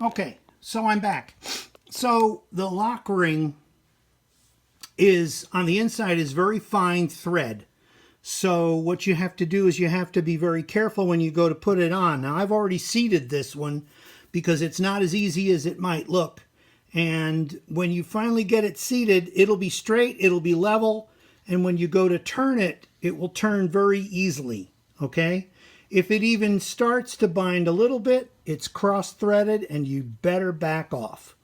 Okay, so I'm back. So the lock ring is, on the inside, is very fine thread. So what you have to do is you have to be very careful when you go to put it on. Now I've already seated this one because it's not as easy as it might look. And when you finally get it seated, it'll be straight, it'll be level, and when you go to turn it, it will turn very easily, okay? If it even starts to bind a little bit, it's cross-threaded and you better back off.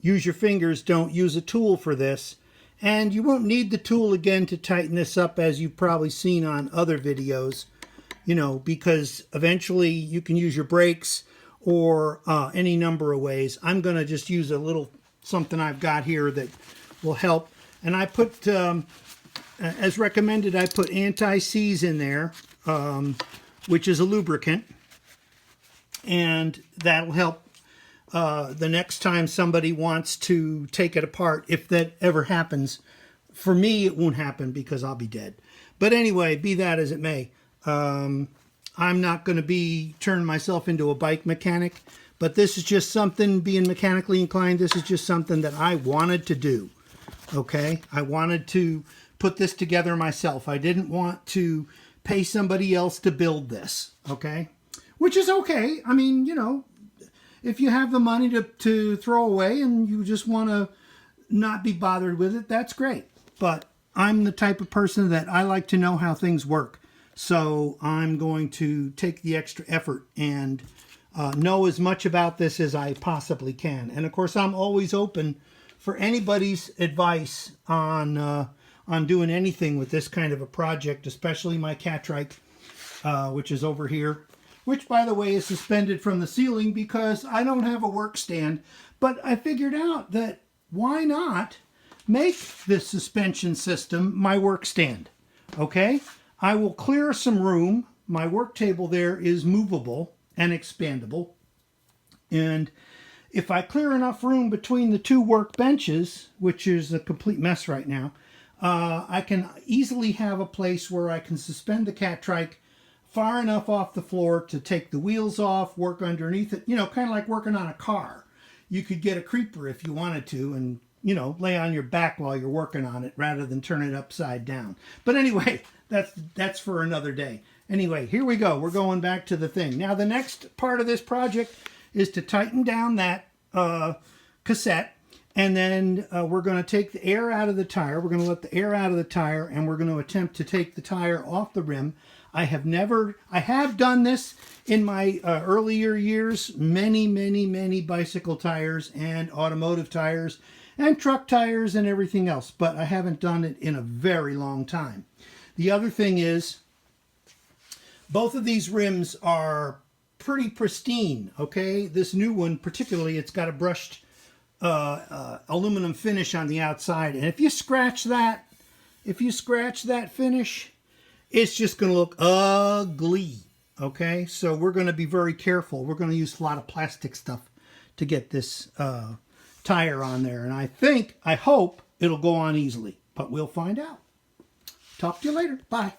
Use your fingers, don't use a tool for this. And you won't need the tool again to tighten this up, as you've probably seen on other videos, you know, because eventually you can use your brakes or any number of ways. I'm going to just use a little something I've got here that will help. And I put, as recommended, I put anti-seize in there, which is a lubricant, and that'll help the next time somebody wants to take it apart, if that ever happens. For me, it won't happen because I'll be dead. But anyway, be that as it may, I'm not going to turn myself into a bike mechanic, but this is just something, being mechanically inclined, this is just something that I wanted to do, okay? I wanted to put this together myself. I didn't want to pay somebody else to build this, okay? Which is okay. I mean, you know, if you have the money to throw away and you just want to not be bothered with it, that's great. But I'm the type of person that I like to know how things work. So I'm going to take the extra effort and know as much about this as I possibly can. And of course, I'm always open for anybody's advice on doing anything with this kind of a project, especially my Catrike, which is over here, which, by the way, is suspended from the ceiling because I don't have a work stand. But I figured out that why not make this suspension system my work stand, okay? I will clear some room. My work table there is movable and expandable. And if I clear enough room between the two work benches, which is a complete mess right now, I can easily have a place where I can suspend the Catrike far enough off the floor to take the wheels off, work underneath it, you know, kind of like working on a car. You could get a creeper if you wanted to and, you know, lay on your back while you're working on it rather than turn it upside down. But anyway, that's for another day. Anyway, here we go. We're going back to the thing. Now, the next part of this project is to tighten down that cassette. And then we're going to take the air out of the tire. We're going to let the air out of the tire, and we're going to attempt to take the tire off the rim. I have done this in my earlier years, many bicycle tires and automotive tires and truck tires and everything else, but I haven't done it in a very long time. The other thing is, both of these rims are pretty pristine, okay? This new one, particularly, it's got a brushed aluminum finish on the outside, and if you scratch that finish, it's just going to look ugly, okay? So we're going to be very careful. We're going to use a lot of plastic stuff to get this tire on there, and I hope it'll go on easily, but we'll find out. Talk to you later. Bye.